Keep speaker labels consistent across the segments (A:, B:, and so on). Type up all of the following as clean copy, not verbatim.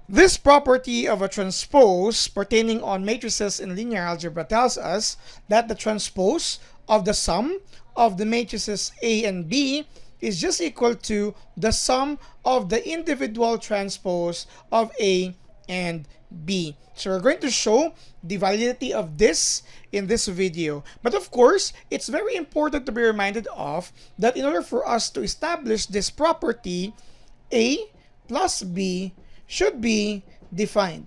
A: This property of a transpose pertaining on matrices in linear algebra tells us that the transpose of the sum of the matrices A and B is just equal to the sum of the individual transpose of A and B. So we're going to show the validity of this in this video. But of course, it's very important to be reminded of that in order for us to establish this property, A plus B should be defined.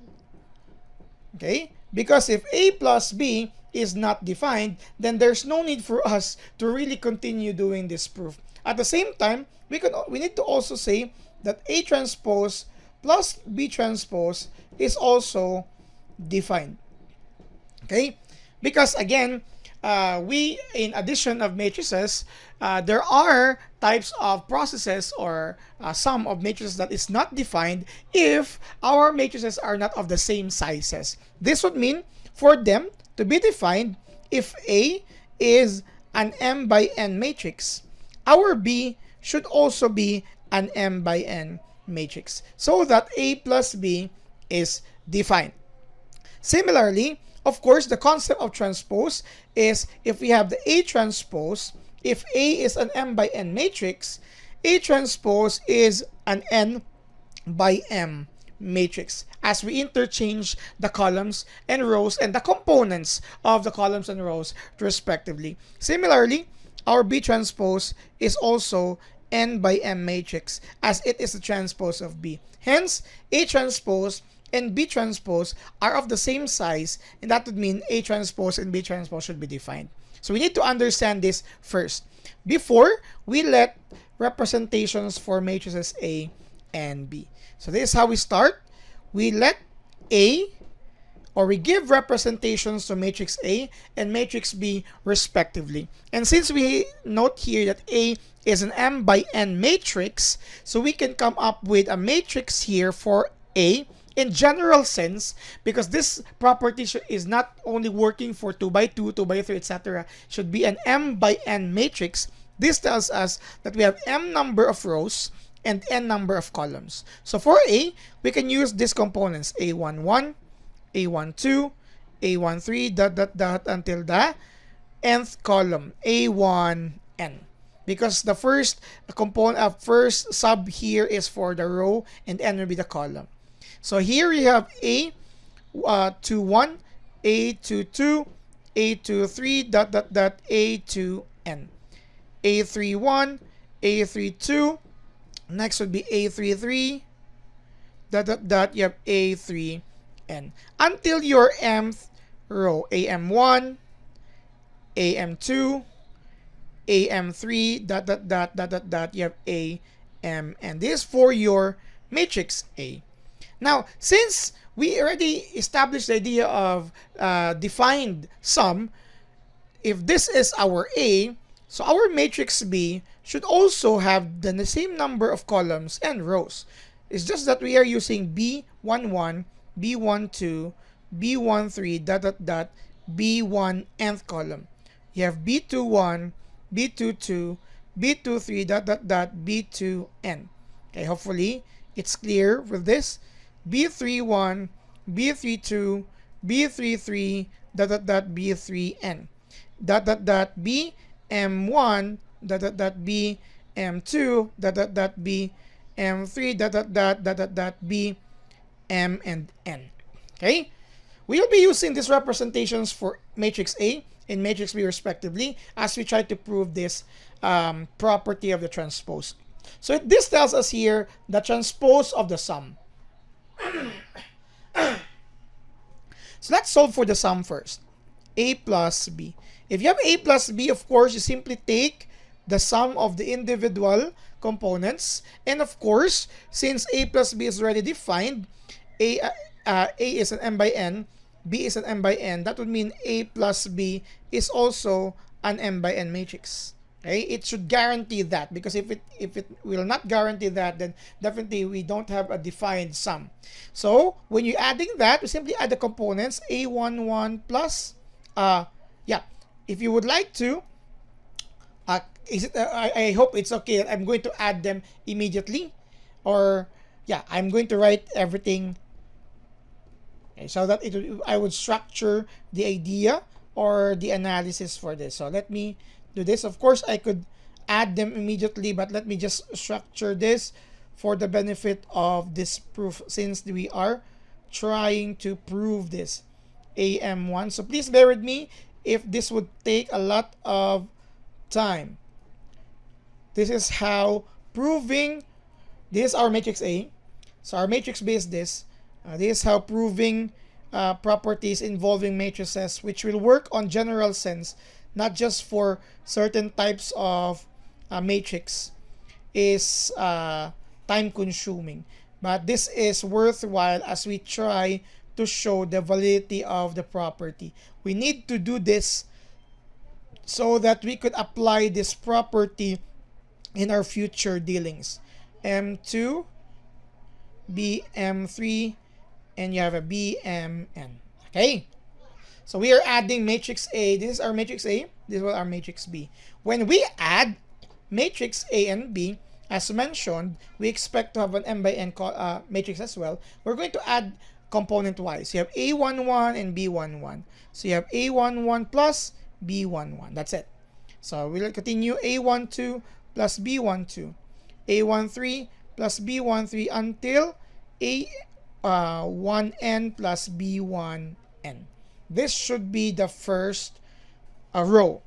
A: Okay? Because if A plus B is not defined, then there's no need for us to really continue doing this proof. At the same time, we need to also say that A transpose plus B transpose is also defined. Okay? Because again, we, in addition of matrices, there are types of processes or sum of matrices that is not defined if our matrices are not of the same sizes. This would mean for them to be defined if A is an m by n matrix, our B should also be an m by n matrix so that A plus B is defined. Similarly, of course, the concept of transpose is if we have the A transpose, if A is an m by n matrix, A transpose is an n by m matrix as we interchange the columns and rows and the components of the columns and rows respectively. Similarly, our B transpose is also n by m matrix as it is the transpose of B. Hence, A transpose and B transpose are of the same size, and that would mean A transpose and B transpose should be defined. So we need to understand this first before we let representations for matrices A and B. So this is how we start. We let A, or we give representations to matrix A and matrix B respectively. And since we note here that A is an m by n matrix, so we can come up with a matrix here for A in general sense, because this property is not only working for 2 by 2, 2 by 3, etc. Should be an m by n matrix. This tells us that we have m number of rows and n number of columns. So for A, we can use these components A11, A12, A13, dot, dot, dot, until the nth column, A1n. Because the first component, first sub here is for the row and n will be the column. So here we have A21, A22, A23, dot, dot, dot, A2n. A31, A32, next would be A33, dot, dot, dot, you have A3n. Until your mth row, AM1, AM2, AM3, dot, dot, dot, dot, dot, dot, you have AM, and this for your matrix A. Now, since we already established the idea of defined sum, if this is our A, so our matrix B should also have the same number of columns and rows. It's just that we are using B11, B12, B13, dot, dot, dot, B1 nth column. You have B21, B22, B23, dot, dot, dot, B2n. Okay, hopefully it's clear with this. B31, B32, B33, dot, dot, dot, B3n. Dot, dot, dot, BM1, dot, dot, dot, BM2, dot, dot, dot, BM3, dot, dot, dot, dot, dot, dot, BM and n. Okay? We will be using these representations for matrix A and matrix B respectively as we try to prove this property of the transpose. So this tells us here the transpose of the sum. So let's solve for the sum first. A plus B. If you have A plus B, of course, you simply take the sum of the individual components. And of course, since A plus B is already defined, A is an m by n, B is an m by n. That would mean A plus B is also an m by n matrix. Okay, it should guarantee that, because if it will not guarantee that, then definitely we don't have a defined sum. So when you're adding that, we simply add the components A11 plus if you would like to, I hope it's okay. I'm going to add them immediately, or I'm going to write everything Okay, so that I would structure the idea or the analysis for this. So let me do this. Of course, I could add them immediately, but let me just structure this for the benefit of this proof, since we are trying to prove this AM1. So please bear with me if this would take a lot of time. This is how proving, this is our matrix A. So our matrix B is this. This is how proving properties involving matrices, which will work on general sense, not just for certain types of matrix, is time consuming. But this is worthwhile as we try to show the validity of the property. We need to do this so that we could apply this property in our future dealings. M2, BM3, and you have a BMN. Okay? So we are adding matrix A. This is our matrix A. This is our matrix B. When we add matrix A and B, as mentioned, we expect to have an M by N matrix as well. We're going to add component-wise. You have A11 and B11. So you have A11 plus B11. That's it. So we'll continue A12 plus B12. A13 plus B13 until A1N plus B1N. This should be the first row.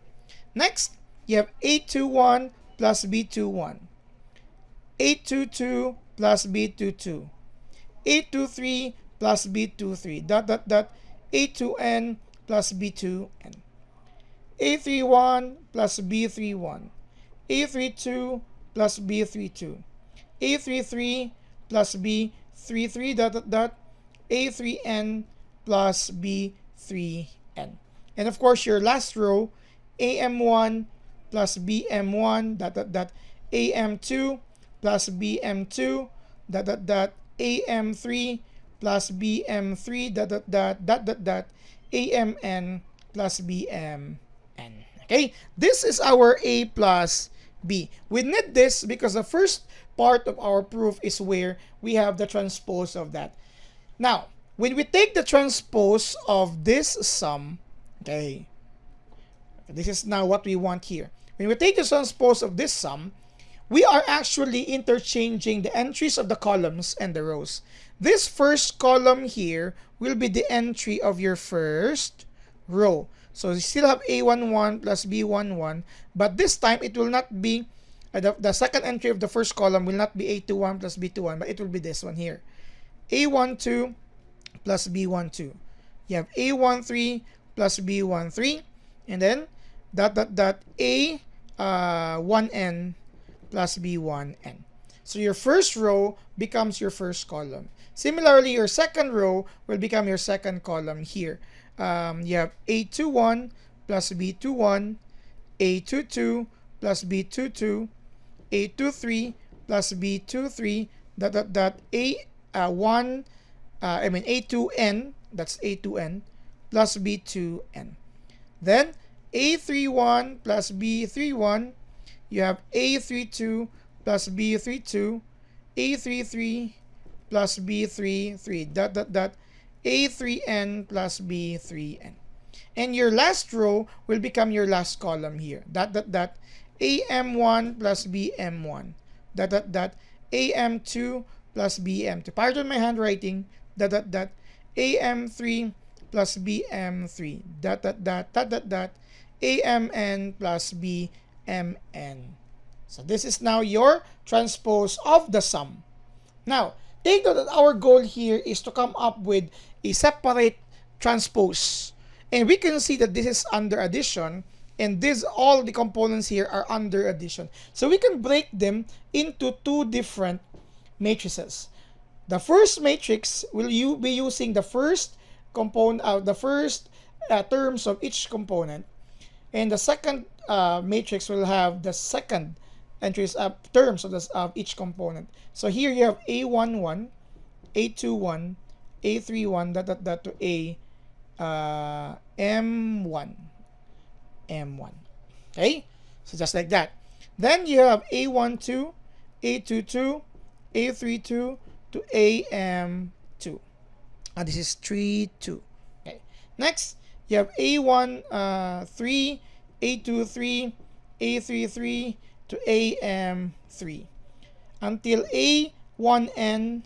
A: Next, you have A21 plus B21. A22 plus B22. A23 plus B23. Dot dot dot. A2N plus B2N. A31 plus B31. A32 plus B32. A33 plus B33 dot dot dot. A3N plus B3N. And of course, your last row, AM1 plus BM1 dot dot dot. AM2 plus BM2 dot dot dot. AM3 plus BM3 dot dot dot dot dot dot. AMN plus BMN. Okay, this is our A plus B. We need this because the first part of our proof is where we have the transpose of that. Now, when we take the transpose of this sum, okay, this is now what we want here. When we take the transpose of this sum, we are actually interchanging the entries of the columns and the rows. This first column here will be the entry of your first row. So you still have A11 plus B11, but this time it will not be, the second entry of the first column will not be A21 plus B21, but it will be this one here. A12 plus B12. You have A13 plus B13, and then dot dot dot A1N plus B1N. So your first row becomes your first column. Similarly, your second row will become your second column here. You have A21 plus B21, A22 plus B22, A23 plus B23, dot dot dot A2N, that's A2N, plus B2N. Then A31 plus B31, you have A32 plus B32, A33 plus B33, dot dot dot, A3N plus B3N. And your last row will become your last column here. Dot dot dot, AM1 plus BM1. Dot dot dot, AM2 plus BM2. Pardon my handwriting. Dot dot dot, AM3 plus BM3. Dot dot dot dot dot dot, AMN plus BMN. So this is now your transpose of the sum. Now, take note that our goal here is to come up with a separate transpose. And we can see that this is under addition, and all the components here are under addition. So we can break them into two different matrices. The first matrix will be using the first component, the first terms of each component, and the second matrix will have the second entries terms of each component. So here you have A11, A21, A31, dot dot dot to M1. Okay, so just like that. Then you have A12, A22, A32 to AM2. This is 3, 2. Okay. Next, you have A1, 3, A2, 3, A3, 3 to AM 3 until A1N,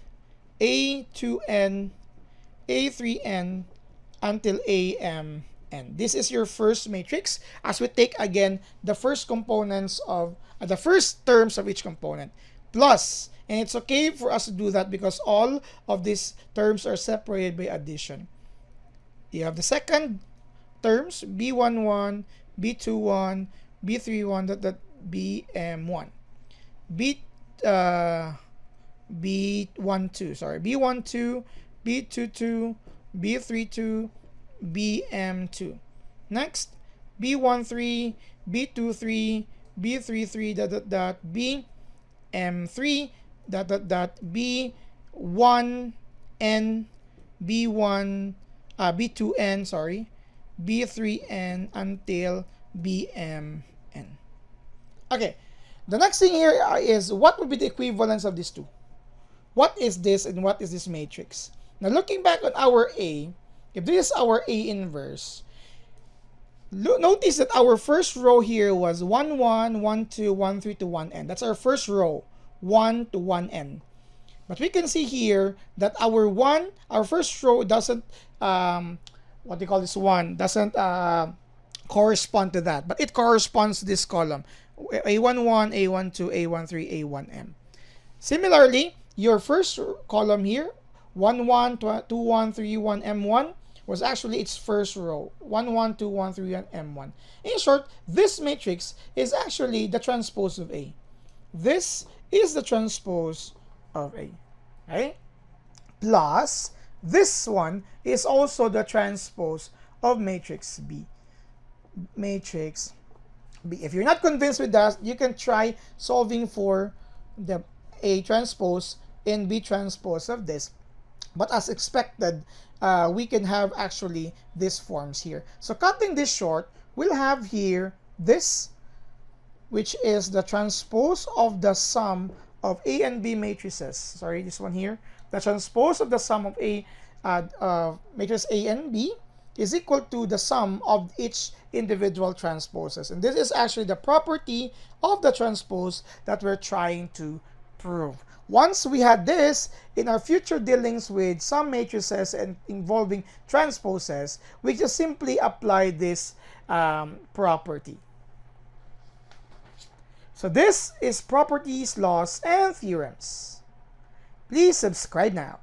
A: A2N, A3N until AMN. This is your first matrix as we take again the first components of the first terms of each component plus, and it's okay for us to do that because all of these terms are separated by addition. You have the second terms B11, B21, B31 that BM1, B B12, sorry, B12, B22, B32, BM2. Next, B13, B23, B33 dot dot dot BM3 dot dot dot B1N, B1 B2N, sorry, B3N until BMN. Okay, the next thing here is what would be the equivalence of these two? What is this and what is this matrix? Now looking back on our A, if this is our A inverse, notice that our first row here was 1, 1, 1, 2, 1, 3 to 1n. That's our first row, 1 to 1n. But we can see here that our first row doesn't, what do you call this one, doesn't correspond to that. But it corresponds to this column, A11, A12, A13, A1m. Similarly, your first column here, 1, 1, 2, 1, 3, 1, M1, was actually its first row, 1, 1, 2, 1, 3, 1, M1. In short, this matrix is actually the transpose of A. This is the transpose of A, right? Plus, this one is also the transpose of matrix B. Matrix B. If you're not convinced with that, you can try solving for the A transpose and B transpose of this. But as expected, we can have actually these forms here. So cutting this short, we'll have here this, which is the transpose of the sum of A and B matrices. Sorry, this one here. The transpose of the sum of A matrix A and B is equal to the sum of each individual transposes. And this is actually the property of the transpose that we're trying to prove. Once we had this, in our future dealings with some matrices and involving transposes, we just simply apply this property. So this is properties, laws, and theorems. Please subscribe now.